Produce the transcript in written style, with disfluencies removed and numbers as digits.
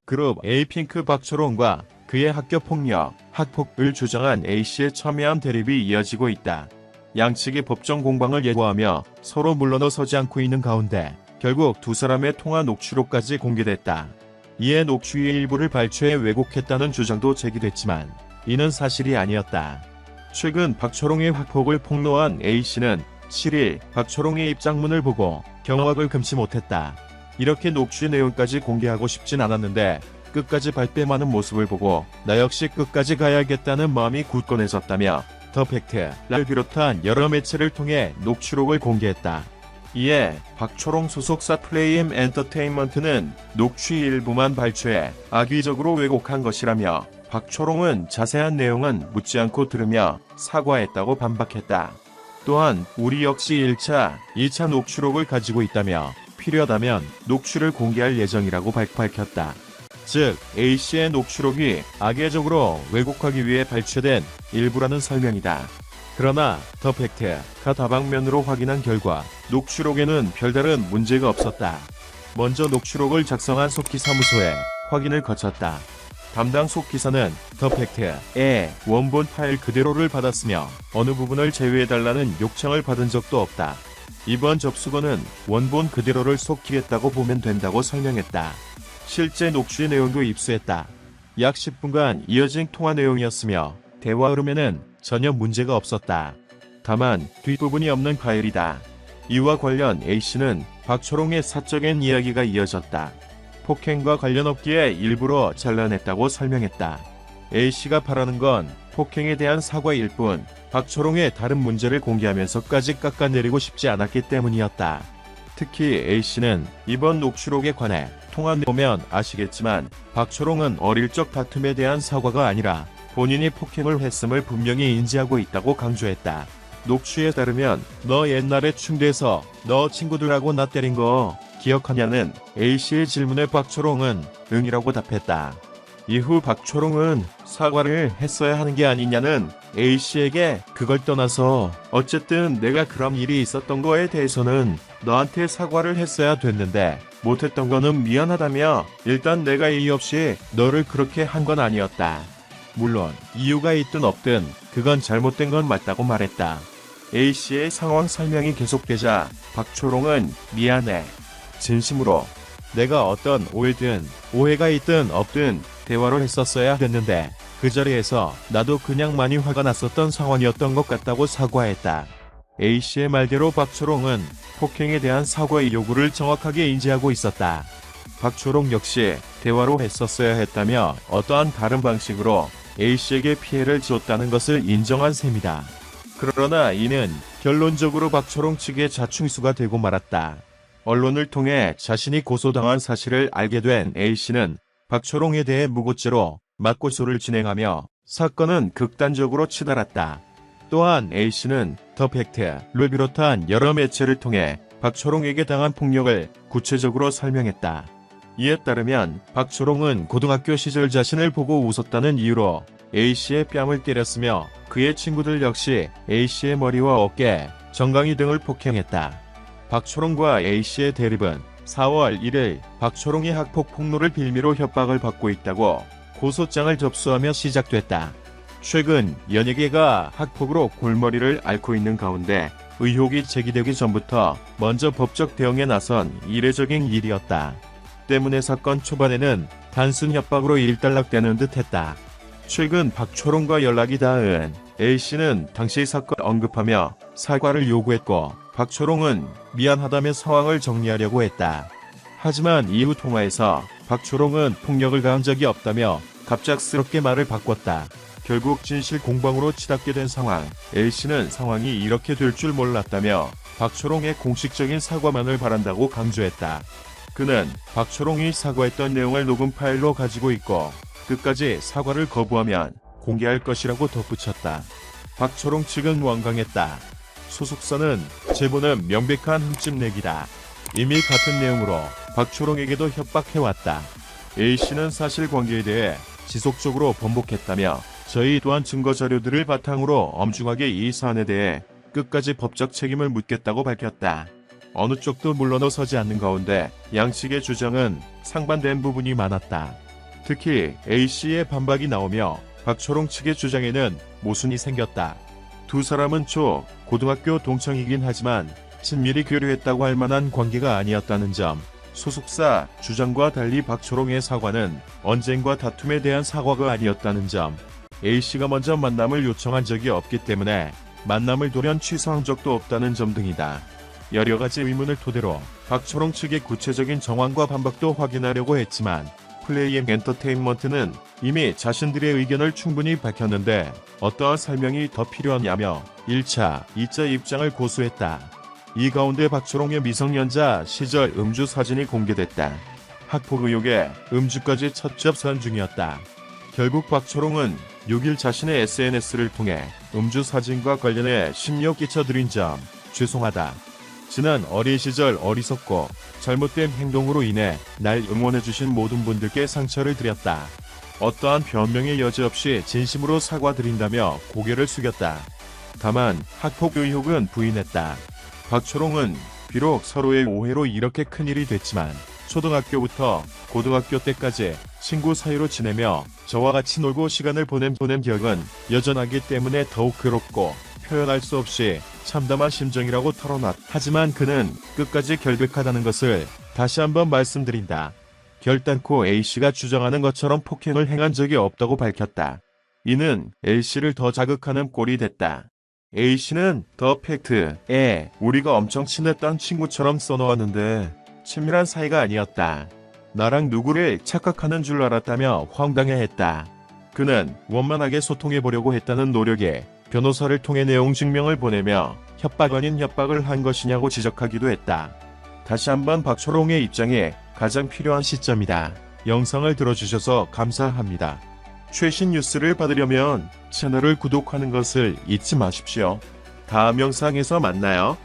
그룹 에이핑크 박초롱과 그의 학교 폭력, 학폭을 주장한 A씨의 첨예한 대립이 이어지고 있다. 양측이 법정 공방을 예고하며 서로 물러서지 않고 있는 가운데 결국 두 사람의 통화 녹취록까지 공개됐다. 이에 녹취의 일부를 발췌해 왜곡했다는 주장도 제기됐지만 이는 사실이 아니었다. 최근 박초롱의 학폭을 폭로한 A씨는 7일 박초롱의 입장문을 보고 경악을 금치 못했다. 이렇게 녹취 내용까지 공개하고 싶진 않았는데 끝까지 발뺌하는 모습을 보고 나 역시 끝까지 가야겠다는 마음이 굳건해졌다며 더 팩트를 비롯한 여러 매체를 통해 녹취록을 공개했다. 이에 박초롱 소속사 플레이엠 엔터테인먼트는 녹취 일부만 발췌해 악의적으로 왜곡한 것이라며 박초롱은 자세한 내용은 묻지 않고 들으며 사과했다고 반박했다. 또한 우리 역시 1차, 2차 녹취록을 가지고 있다며 필요하다면 녹취를 공개할 예정이라고 밝혔다. 즉 A씨의 녹취록이 악의적으로 왜곡하기 위해 발췌된 일부라는 설명이다. 그러나 더 팩트가 다방면으로 확인한 결과 녹취록에는 별다른 문제가 없었다. 먼저 녹취록을 작성한 속기 사무소에 확인을 거쳤다. 담당 속기사는 더 팩트의 원본 파일 그대로를 받았으며 어느 부분을 제외해달라는 요청을 받은 적도 없다. 이번 접수건은 원본 그대로를 속기했다고 보면 된다고 설명했다. 실제 녹취 내용도 입수했다. 약 10분간 이어진 통화 내용이었으며 대화 흐름에는 전혀 문제가 없었다. 다만 뒷부분이 없는 파일이다. 이와 관련 A씨는 박초롱의 사적인 이야기가 이어졌다. 폭행과 관련 없기에 일부러 잘라냈다고 설명했다. A씨가 바라는 건 폭행에 대한 사과일 뿐 박초롱의 다른 문제를 공개하면서까지 깎아내리고 싶지 않았기 때문이었다. 특히 A씨는 이번 녹취록에 관해 통화 보면 아시겠지만 박초롱은 어릴 적 다툼에 대한 사과가 아니라 본인이 폭행을 했음을 분명히 인지하고 있다고 강조했다. 녹취에 따르면 너 옛날에 침대에서 너 친구들하고 나 때린 거 기억하냐는 A씨의 질문에 박초롱은 응이라고 답했다. 이후 박초롱은 사과를 했어야 하는 게 아니냐는 A씨에게 그걸 떠나서 어쨌든 내가 그런 일이 있었던 거에 대해서는 너한테 사과를 했어야 됐는데 못했던 거는 미안하다며 일단 내가 이유 없이 너를 그렇게 한 건 아니었다. 물론 이유가 있든 없든 그건 잘못된 건 맞다고 말했다. A씨의 상황 설명이 계속되자 박초롱은 미안해. 진심으로 내가 어떤 오해가 있든 없든 대화를 했었어야 됐는데 그 자리에서 나도 그냥 많이 화가 났었던 상황이었던 것 같다고 사과했다. A씨의 말대로 박초롱은 폭행에 대한 사과의 요구를 정확하게 인지하고 있었다. 박초롱 역시 대화로 했었어야 했다며 어떠한 다른 방식으로 A씨에게 피해를 줬다는 것을 인정한 셈이다. 그러나 이는 결론적으로 박초롱 측의 자충수가 되고 말았다. 언론을 통해 자신이 고소당한 사실을 알게 된 A씨는 박초롱에 대해 무고죄로 맞고소를 진행하며 사건은 극단적으로 치달았다. 또한 A씨는 더 팩트를 비롯한 여러 매체를 통해 박초롱에게 당한 폭력을 구체적으로 설명했다. 이에 따르면 박초롱은 고등학교 시절 자신을 보고 웃었다는 이유로 A씨의 뺨을 때렸으며 그의 친구들 역시 A씨의 머리와 어깨, 정강이 등을 폭행했다. 박초롱과 A씨의 대립은 4월 1일 박초롱이 학폭 폭로를 빌미로 협박을 받고 있다고 고소장을 접수하며 시작됐다. 최근 연예계가 학폭으로 골머리를 앓고 있는 가운데 의혹이 제기되기 전부터 먼저 법적 대응에 나선 이례적인 일이었다. 때문에 사건 초반에는 단순 협박으로 일단락되는 듯했다. 최근 박초롱과 연락이 닿은 A씨는 당시 사건을 언급하며 사과를 요구했고 박초롱은 미안하다며 상황을 정리하려고 했다. 하지만 이후 통화에서 박초롱은 폭력을 가한 적이 없다며 갑작스럽게 말을 바꿨다. 결국 진실 공방으로 치닫게 된 상황. A씨는 상황이 이렇게 될 줄 몰랐다며 박초롱의 공식적인 사과만을 바란다고 강조했다. 그는 박초롱이 사과했던 내용을 녹음 파일로 가지고 있고 끝까지 사과를 거부하면 공개할 것이라고 덧붙였다. 박초롱 측은 완강했다. 소속사는 제보는 명백한 흠집내기다. 이미 같은 내용으로 박초롱에게도 협박해왔다. A씨는 사실관계에 대해 지속적으로 번복했다며 저희 또한 증거자료들을 바탕으로 엄중하게 이 사안에 대해 끝까지 법적 책임을 묻겠다고 밝혔다. 어느 쪽도 물러서지 않는 가운데 양측의 주장은 상반된 부분이 많았다. 특히 A씨의 반박이 나오며 박초롱 측의 주장에는 모순이 생겼다. 두 사람은 고등학교 동창이긴 하지만 친밀히 교류했다고 할 만한 관계가 아니었다는 점, 소속사 주장과 달리 박초롱의 사과는 언쟁과 다툼에 대한 사과가 아니었다는 점, A씨가 먼저 만남을 요청한 적이 없기 때문에 만남을 돌연 취소한 적도 없다는 점 등이다. 여러 가지 의문을 토대로 박초롱 측의 구체적인 정황과 반박도 확인하려고 했지만 플레이엠 엔터테인먼트는 이미 자신들의 의견을 충분히 밝혔는데 어떠한 설명이 더 필요하냐며 1차, 2차 입장을 고수했다. 이 가운데 박초롱의 미성년자 시절 음주 사진이 공개됐다. 학폭 의혹에 음주까지 첫 접선 중이었다. 결국 박초롱은 6일 자신의 SNS를 통해 음주 사진과 관련해 심려 끼쳐드린 점 죄송하다. 지난 어린 시절 어리석고 잘못된 행동으로 인해 날 응원해주신 모든 분들께 상처를 드렸다. 어떠한 변명의 여지 없이 진심으로 사과드린다며 고개를 숙였다. 다만 학폭 의혹은 부인했다. 박초롱은 비록 서로의 오해로 이렇게 큰일이 됐지만 초등학교부터 고등학교 때까지 친구 사이로 지내며 저와 같이 놀고 시간을 보낸 기억은 여전하기 때문에 더욱 괴롭고 표현할 수 없이 참담한 심정이라고 털어놨다. 하지만 그는 끝까지 결백하다는 것을 다시 한번 말씀드린다. 결단코 A씨가 주장하는 것처럼 폭행을 행한 적이 없다고 밝혔다. 이는 A씨를 더 자극하는 꼴이 됐다. A씨는 더 팩트에 우리가 엄청 친했던 친구처럼 써놓았는데 친밀한 사이가 아니었다. 나랑 누구를 착각하는 줄 알았다며 황당해했다. 그는 원만하게 소통해보려고 했다는 노력에 변호사를 통해 내용 증명을 보내며 협박 아닌 협박을 한 것이냐고 지적하기도 했다. 다시 한번 박초롱의 입장에 가장 필요한 시점이다. 영상을 들어주셔서 감사합니다. 최신 뉴스를 받으려면 채널을 구독하는 것을 잊지 마십시오. 다음 영상에서 만나요.